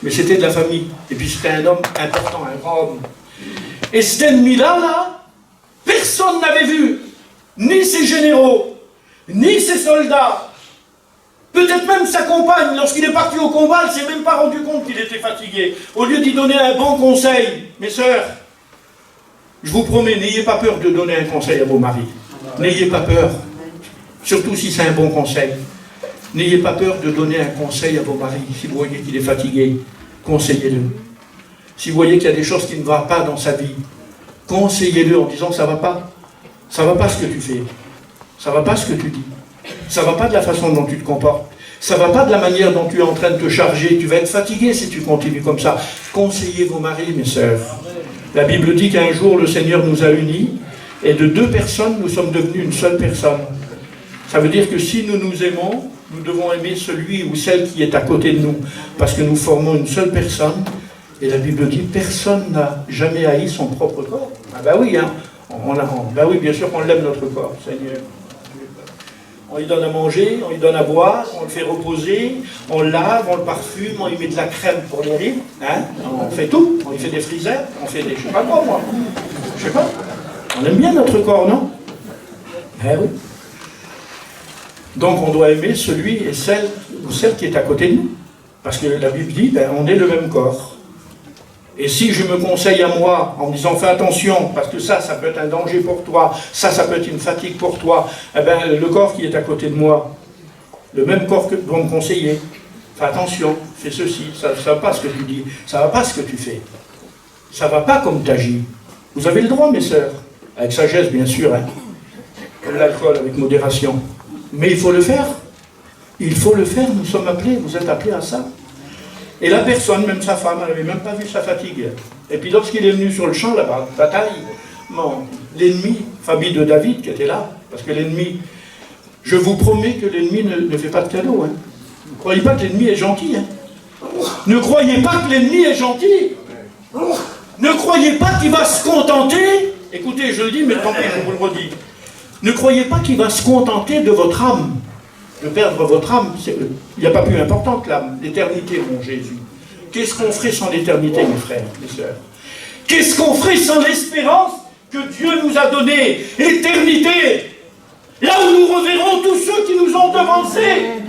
mais c'était de la famille. Et puis c'était un homme important, un grand homme. Et cet ennemi-là, personne n'avait vu, ni ses généraux, ni ses soldats. Peut-être même sa compagne, lorsqu'il est parti au combat, elle ne s'est même pas rendu compte qu'il était fatigué. Au lieu d'y donner un bon conseil, mes sœurs, je vous promets, n'ayez pas peur de donner un conseil à vos maris. N'ayez pas peur, surtout si c'est un bon conseil. N'ayez pas peur de donner un conseil à vos maris. Si vous voyez qu'il est fatigué, conseillez-le. Si vous voyez qu'il y a des choses qui ne vont pas dans sa vie, conseillez-le en disant, ça ne va pas. Ça ne va pas ce que tu fais. Ça ne va pas ce que tu dis. Ça ne va pas de la façon dont tu te comportes. Ça ne va pas de la manière dont tu es en train de te charger. Tu vas être fatigué si tu continues comme ça. Conseillez vos maris, mes sœurs. La Bible dit qu'un jour, le Seigneur nous a unis, et de 2 personnes, nous sommes devenus une seule personne. Ça veut dire que si nous nous aimons, nous devons aimer celui ou celle qui est à côté de nous, parce que nous formons une seule personne. Et la Bible dit, personne n'a jamais haï son propre corps. Ah ben oui, hein. Ben oui, bien sûr qu'on l'aime, notre corps, Seigneur. On lui donne à manger, on lui donne à boire, on le fait reposer, on le lave, on le parfume, on lui met de la crème pour les rides, hein, on fait tout, on lui fait des frisettes, on fait des... je sais pas quoi, moi. Je sais pas. On aime bien notre corps, non? Ben oui. Donc on doit aimer celui et celle qui est à côté de nous. Parce que la Bible dit, ben, on est le même corps. Et si je me conseille à moi, en me disant, fais attention, parce que ça peut être un danger pour toi, ça peut être une fatigue pour toi, eh bien, le corps qui est à côté de moi, le même corps que doit me conseiller. fais attention, fais ceci, ça ne va pas ce que tu dis, ça ne va pas ce que tu fais. Ça ne va pas comme tu agis. Vous avez le droit, mes sœurs, avec sagesse bien sûr, hein. L'alcool avec modération. Mais il faut le faire. Il faut le faire, nous sommes appelés, vous êtes appelés à ça. Et la personne, même sa femme, elle n'avait même pas vu sa fatigue. Et puis lorsqu'il est venu sur le champ, là-bas, bataille, l'ennemi, famille de David qui était là, parce que l'ennemi, je vous promets que l'ennemi ne fait pas de cadeaux. Hein. Ne croyez pas que l'ennemi est gentil. Hein. Ne croyez pas que l'ennemi est gentil. Ne croyez pas qu'il va se contenter, écoutez, je le dis, mais tant pis, je vous le redis. Ne croyez pas qu'il va se contenter de votre âme. De perdre votre âme, il n'y a pas plus important que l'âme, l'éternité, mon Jésus. Qu'est-ce qu'on ferait sans l'éternité, mes frères, mes sœurs? Qu'est-ce qu'on ferait sans l'espérance que Dieu nous a donnée? L'éternité, là où nous reverrons tous ceux qui nous ont devancés.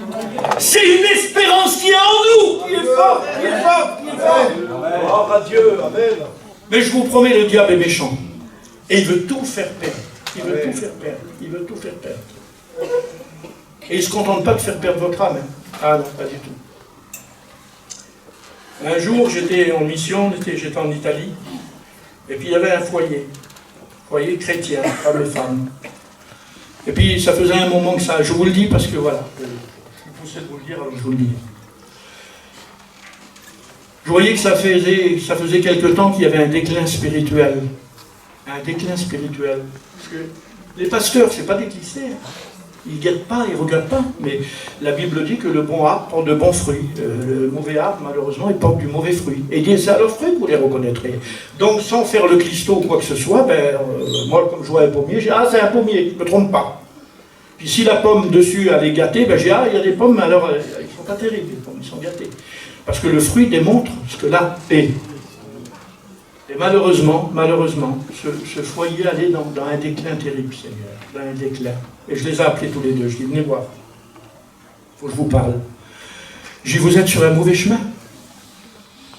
C'est une espérance qui est en nous, qui est forte, qui est forte, qui est forte. Gloire à Dieu, amen. Mais je vous promets, le diable est méchant. Et il veut tout faire perdre. Il veut tout faire perdre. Il veut tout faire perdre. Et il ne se contente pas de faire perdre votre âme. Ah non, pas du tout. Un jour, j'étais en mission, j'étais en Italie, et puis il y avait un foyer chrétien, hommes et femmes. Et puis ça faisait un moment que ça, je vous le dis parce que voilà, je suis poussé de vous le dire, alors je vous le dis. Je voyais que ça faisait quelque temps qu'il y avait un déclin spirituel. Un déclin spirituel. Parce que les pasteurs, c'est pas des clistères. Ils ne guettent pas, ils ne regardent pas. Mais la Bible dit que le bon arbre porte de bons fruits. Le mauvais arbre, malheureusement, il porte du mauvais fruit. Et il dit, c'est à leurs fruits que vous les reconnaîtrez. Donc, sans faire le clisto ou quoi que ce soit, moi, comme je vois un pommier, j'ai c'est un pommier, je ne me trompe pas. Puis si la pomme dessus, elle est gâtée, j'ai il y a des pommes, mais alors, ils ne sont pas terribles, les pommes, ils sont gâtés. Parce que le fruit démontre ce que là est. Et malheureusement, ce foyer allait dans un déclin terrible, Seigneur. Dans un déclin. Et je les ai appelés tous les deux. Je dis, venez voir. Il faut que je vous parle. Je dis, vous êtes sur un mauvais chemin.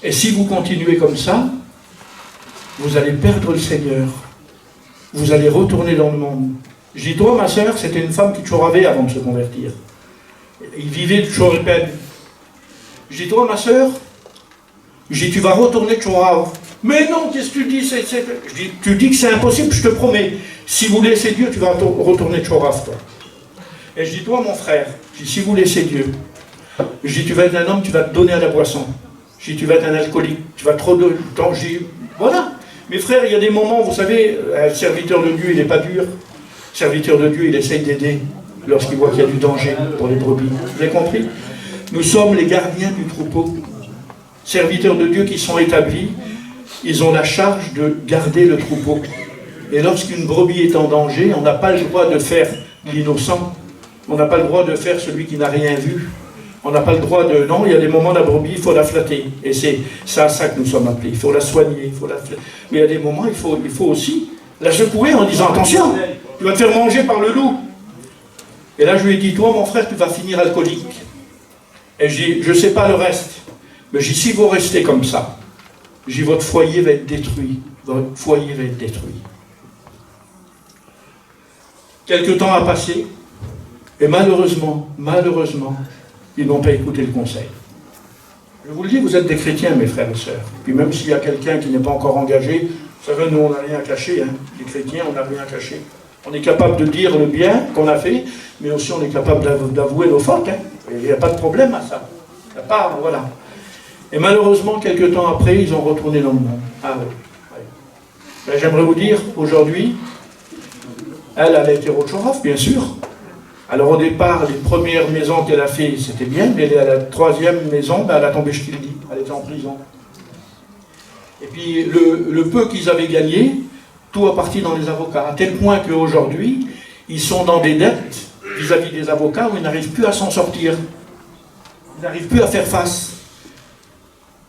Et si vous continuez comme ça, vous allez perdre le Seigneur. Vous allez retourner dans le monde. Je dis, toi, ma sœur, c'était une femme qui te choravait avant de se convertir. Il vivait de chorépène. Je dis, toi, ma sœur, je dis, tu vas retourner de Chorav. Mais non, qu'est-ce que tu dis? Je dis, tu dis que c'est impossible, je te promets. Si vous laissez Dieu, tu vas retourner de Chorav, toi. Et je dis, toi, mon frère, je dis, si vous laissez Dieu, je dis, tu vas être un homme, tu vas te donner à la boisson. Je dis, tu vas être un alcoolique, tu vas trop de temps. Je dis, voilà. Mes frères, il y a des moments, vous savez, un serviteur de Dieu, il n'est pas dur. Le serviteur de Dieu, il essaye d'aider lorsqu'il voit qu'il y a du danger pour les brebis. Vous avez compris? Nous sommes les gardiens du troupeau. Serviteurs de Dieu qui sont établis, ils ont la charge de garder le troupeau. Et lorsqu'une brebis est en danger, on n'a pas le droit de faire l'innocent. On n'a pas le droit de faire celui qui n'a rien vu. On n'a pas le droit de... Non, il y a des moments, la brebis, il faut la flatter. Et c'est à ça que nous sommes appelés. Il faut la soigner, il faut la flatter. Mais il y a des moments, il faut aussi la secouer en disant, attention, tu vas te faire manger par le loup. Et là, je lui ai dit, toi, mon frère, tu vas finir alcoolique. Et je dis, je ne sais pas le reste. Mais je dis, si vous restez comme ça, je dis, votre foyer va être détruit. Votre foyer va être détruit. Quelque temps a passé, et malheureusement, ils n'ont pas écouté le conseil. Je vous le dis, vous êtes des chrétiens, mes frères et sœurs. Puis même s'il y a quelqu'un qui n'est pas encore engagé, vous savez, nous, on n'a rien à cacher. Hein. Les chrétiens, on n'a rien à cacher. On est capable de dire le bien qu'on a fait, mais aussi on est capable d'avouer nos fautes. Hein. Il n'y a pas de problème à ça. Il n'y a pas, voilà. Et malheureusement, quelques temps après, ils ont retourné dans le monde. Ah oui. Ben, j'aimerais vous dire, aujourd'hui, elle a été Rochorov, bien sûr. Alors au départ, les premières maisons qu'elle a fait, c'était bien, mais à la troisième maison, ben, elle a tombé Schtildi, elle était en prison. Et puis le peu qu'ils avaient gagné, tout a parti dans les avocats, à tel point qu'aujourd'hui, ils sont dans des dettes vis-à-vis des avocats où ils n'arrivent plus à s'en sortir. Ils n'arrivent plus à faire face.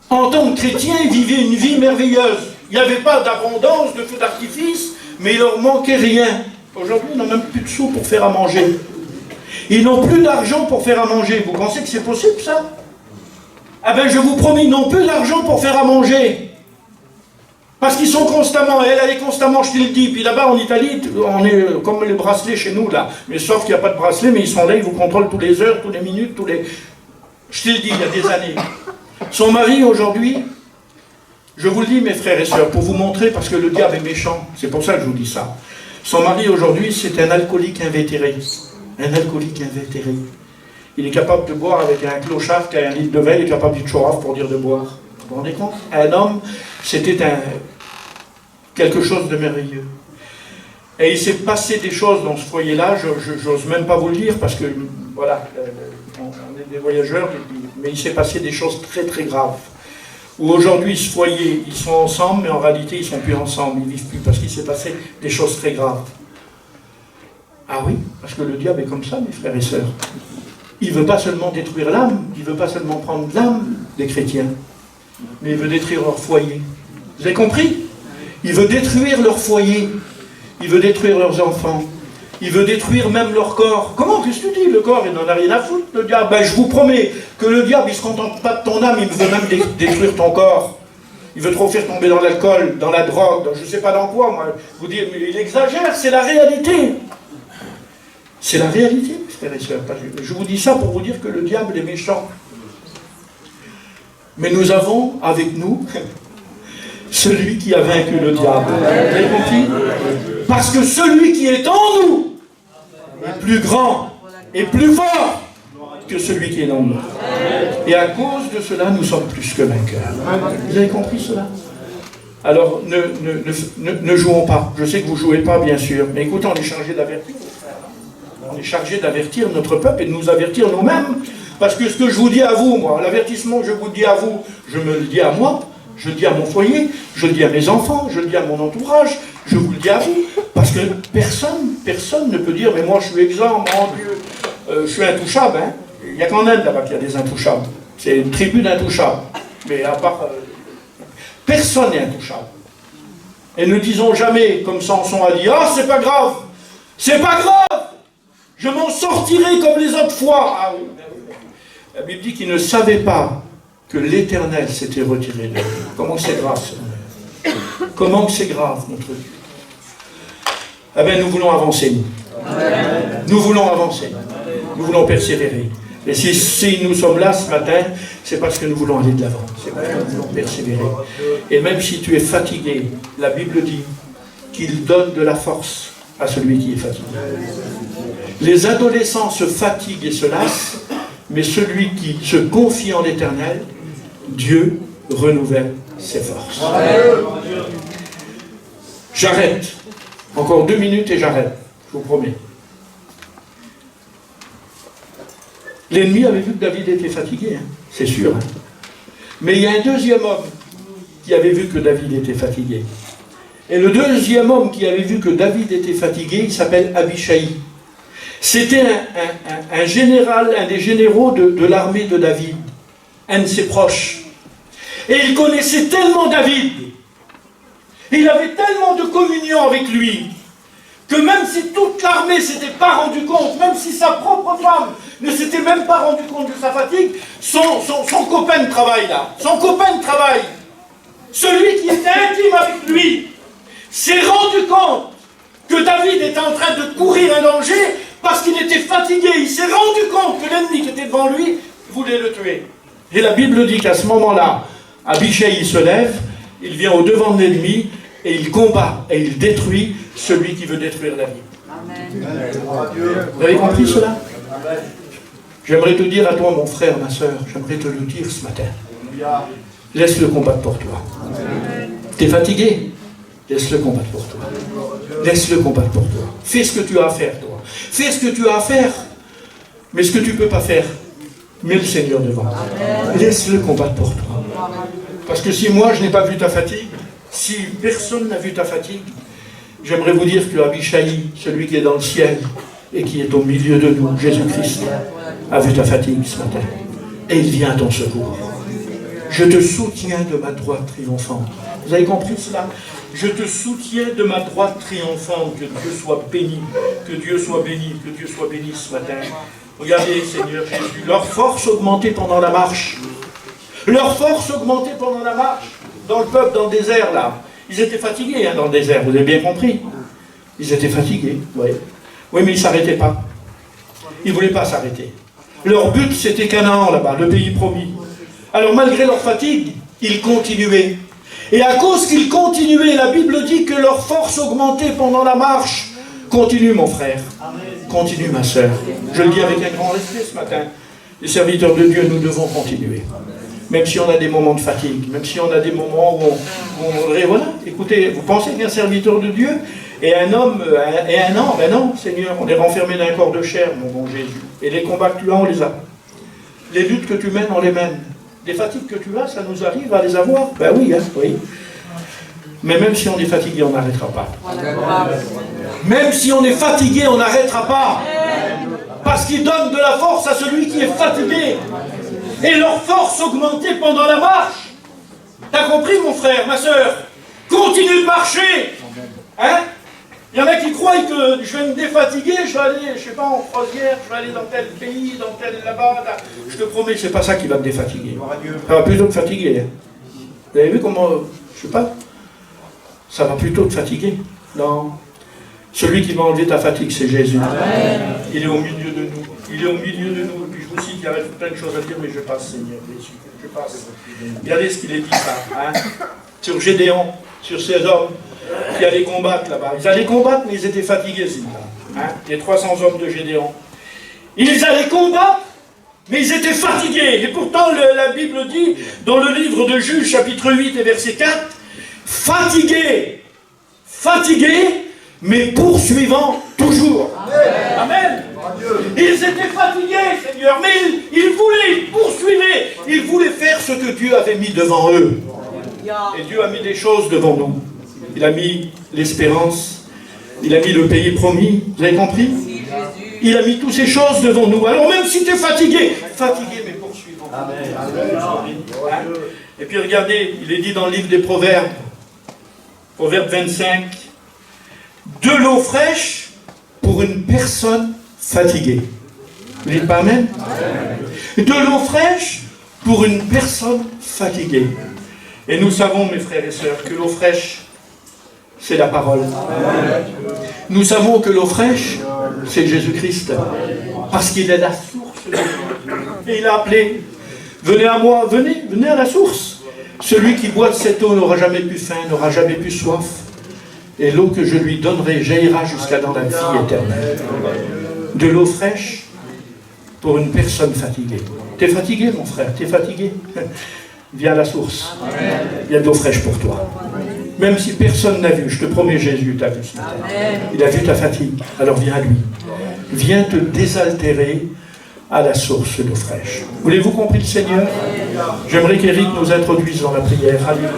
En tant que chrétiens, ils vivaient une vie merveilleuse. Il n'y avait pas d'abondance, de feux d'artifice, mais il leur manquait rien. Aujourd'hui, ils n'ont même plus de sous pour faire à manger. Ils n'ont plus d'argent pour faire à manger. Vous pensez que c'est possible, ça? Ah ben, je vous promets, ils n'ont plus d'argent pour faire à manger. Parce qu'ils sont constamment, elle est constamment, je te le dis. Puis là-bas, en Italie, on est comme les bracelets chez nous, là. Mais sauf qu'il n'y a pas de bracelet, mais ils sont là, ils vous contrôlent toutes les heures, toutes les minutes, Je te l'ai dit il y a des années. Son mari aujourd'hui, je vous le dis mes frères et sœurs, pour vous montrer, parce que le diable est méchant, c'est pour ça que je vous dis ça. Son mari aujourd'hui, c'est un alcoolique invétéré. Un alcoolique invétéré. Il est capable de boire avec un clochard qui a un litre de vin, il est capable de chouraf pour dire de boire. Vous vous rendez compte? Un homme, c'était quelque chose de merveilleux. Et il s'est passé des choses dans ce foyer-là, j'ose même pas vous le dire, parce que, voilà, on est des voyageurs, mais il s'est passé des choses très très graves. Où aujourd'hui, ce foyer, ils sont ensemble, mais en réalité, ils ne sont plus ensemble, ils ne vivent plus, parce qu'il s'est passé des choses très graves. Ah oui, parce que le diable est comme ça, mes frères et sœurs. Il ne veut pas seulement détruire l'âme, il ne veut pas seulement prendre l'âme des chrétiens, mais il veut détruire leur foyer. Vous avez compris? Il veut détruire leur foyer, il veut détruire leurs enfants, il veut détruire même leur corps. Comment? Qu'est-ce que tu dis? Le corps, il n'en a rien à foutre, le diable. Ben, je vous promets que le diable, il ne se contente pas de ton âme, il veut même détruire ton corps. Il veut trop faire tomber dans l'alcool, dans la drogue, dans je ne sais pas dans quoi, moi. Vous dites, mais il exagère, c'est la réalité. C'est la réalité, mes frères et sœurs. Je vous dis ça pour vous dire que le diable est méchant. Mais nous avons avec nous celui qui a vaincu le diable. Vous avez compris? Parce que celui qui est en nous est plus grand et plus fort que celui qui est en nous. Et à cause de cela, nous sommes plus que vainqueurs. Vous avez compris cela? Alors, ne jouons pas. Je sais que vous ne jouez pas, bien sûr. Mais écoutez, on est chargé d'avertir. On est chargé d'avertir notre peuple et de nous avertir nous-mêmes. Parce que ce que je vous dis à vous, moi, l'avertissement que je vous dis à vous, je me le dis à moi, je le dis à mon foyer, je le dis à mes enfants, je le dis à mon entourage, je vous le dis à vous. Parce que personne ne peut dire, mais moi je suis exempt, mon Dieu, je suis intouchable. Hein. Il n'y a qu'en Inde là-bas qu'il y a des intouchables. C'est une tribu d'intouchables. Mais à part... personne n'est intouchable. Et ne disons jamais, comme Samson a dit, « Ah, c'est pas grave, c'est pas grave, je m'en sortirai comme les autres fois. » Ah oui. La Bible dit qu'il ne savait pas que l'Éternel s'était retiré de lui. Comment c'est grave, ça? Comment c'est grave, notre Dieu? Eh bien, nous voulons avancer, nous. Nous voulons avancer. Nous voulons persévérer. Et si nous sommes là ce matin, c'est parce que nous voulons aller de l'avant. C'est parce que nous voulons persévérer. Et même si tu es fatigué, la Bible dit qu'il donne de la force à celui qui est fatigué. Les adolescents se fatiguent et se lassent, mais celui qui se confie en l'Éternel, Dieu renouvelle ses forces. J'arrête. Encore 2 minutes et j'arrête. Je vous promets. L'ennemi avait vu que David était fatigué, hein, c'est sûr. Hein. Mais il y a un deuxième homme qui avait vu que David était fatigué. Et le deuxième homme qui avait vu que David était fatigué, il s'appelle Abishai. C'était un général, un des généraux de l'armée de David, un de ses proches. Et il connaissait tellement David, il avait tellement de communion avec lui, que même si toute l'armée ne s'était pas rendu compte, même si sa propre femme ne s'était même pas rendu compte de sa fatigue, son copain de travail là, son copain de travail, celui qui était intime avec lui, s'est rendu compte que David était en train de courir un danger parce qu'il était fatigué. Il s'est rendu compte que l'ennemi qui était devant lui voulait le tuer. Et la Bible dit qu'à ce moment-là, Abishai se lève, il vient au devant de l'ennemi et il combat et il détruit celui qui veut détruire David. Amen. Vous avez compris cela? J'aimerais te dire à toi, mon frère, ma soeur, j'aimerais te le dire ce matin. Laisse-le combattre pour toi. Tu es fatigué? Laisse-le combattre pour toi. Laisse-le combattre pour toi. Fais ce que tu as à faire, toi. Fais ce que tu as à faire. Mais ce que tu ne peux pas faire, mets le Seigneur devant. Laisse-le combattre pour toi. Parce que si moi, je n'ai pas vu ta fatigue, si personne n'a vu ta fatigue, j'aimerais vous dire que Abishai, celui qui est dans le ciel et qui est au milieu de nous, Jésus-Christ, a vu ta fatigue ce matin. Et il vient à ton secours. Je te soutiens de ma droite triomphante. Vous avez compris cela? Je te soutiens de ma droite triomphante. Que Dieu soit béni. Que Dieu soit béni. Que Dieu soit béni ce matin. Regardez, Seigneur Jésus, leur force augmentait pendant la marche. Leur force augmentait pendant la marche. Dans le peuple, dans le désert, là. Ils étaient fatigués hein, dans le désert, vous avez bien compris. Ils étaient fatigués, oui. Oui, mais ils ne s'arrêtaient pas. Ils ne voulaient pas s'arrêter. Leur but, c'était Canaan, là-bas, le pays promis. Alors, malgré leur fatigue, ils continuaient. Et à cause qu'ils continuaient, la Bible dit que leur force augmentait pendant la marche. Continue, mon frère. Continue, ma sœur. Je le dis avec un grand respect ce matin. Les serviteurs de Dieu, nous devons continuer. Même si on a des moments de fatigue, même si on a des moments où on voudrait, voilà, écoutez, vous pensez qu'un serviteur de Dieu et un homme et un an, ben non, Seigneur, on est renfermé dans un corps de chair, mon bon Jésus. Et les combats que tu as, on les a. Les luttes que tu mènes, on les mène. Les fatigues que tu as, ça nous arrive à les avoir. Ben oui, hein, oui. Mais même si on est fatigué, on n'arrêtera pas. Même si on est fatigué, on n'arrêtera pas. Parce qu'il donne de la force à celui qui est fatigué. Et leur force augmentait pendant la marche. T'as compris, mon frère, ma soeur? Continue de marcher. Hein? Il y en a qui croient que je vais me défatiguer, je vais aller, je sais pas, en croisière, je vais aller dans tel pays, dans tel là-bas. Là. Je te promets, c'est pas ça qui va me défatiguer. Ça va plutôt te fatiguer. Vous avez vu comment, je sais pas, ça va plutôt te fatiguer. Non. Celui qui va enlever ta fatigue, c'est Jésus. Amen. Il est au milieu de nous. Il est au milieu de nous. Et puis je vous cite, il y avait plein de choses à dire, mais je passe, Seigneur. Je passe. Regardez ce qu'il est dit, ça. Hein? Sur Gédéon, sur ces hommes qui allaient combattre là-bas. Ils allaient combattre, mais ils étaient fatigués, ces là. Hein? Les 300 hommes de Gédéon. Ils allaient combattre, mais ils étaient fatigués. Et pourtant, la Bible dit, dans le livre de Juges, chapitre 8 et verset 4, fatigués, mais poursuivant toujours. Amen. Amen. Ils étaient fatigués, Seigneur, mais ils voulaient, ils poursuivaient, ils voulaient faire ce que Dieu avait mis devant eux. Et Dieu a mis des choses devant nous. Il a mis l'espérance, il a mis le pays promis, vous avez compris? Il a mis toutes ces choses devant nous. Alors même si tu es fatigué mais poursuivant. Amen. Et puis regardez, il est dit dans le livre des Proverbes, Proverbe 25, de l'eau fraîche pour une personne fatiguée. Vous dites pas amen? De l'eau fraîche pour une personne fatiguée. Et nous savons, mes frères et sœurs, que l'eau fraîche, c'est la parole. Nous savons que l'eau fraîche, c'est Jésus-Christ. Parce qu'il est la source de l'eau. Et il a appelé, venez à moi, venez à la source. Celui qui boit de cette eau n'aura jamais plus faim, n'aura jamais plus soif. Et l'eau que je lui donnerai jaillira jusqu'à dans la vie éternelle. De l'eau fraîche pour une personne fatiguée. T'es fatigué, mon frère, t'es fatigué? Viens à la source. Il y a de l'eau fraîche pour toi. Même si personne n'a vu, je te promets, Jésus t'a vu ce matin. Il a vu ta fatigue, alors viens à lui. Viens te désaltérer à la source d'eau fraîche. Voulez-vous compris le Seigneur? J'aimerais qu'Éric nous introduise dans la prière. Alléluia.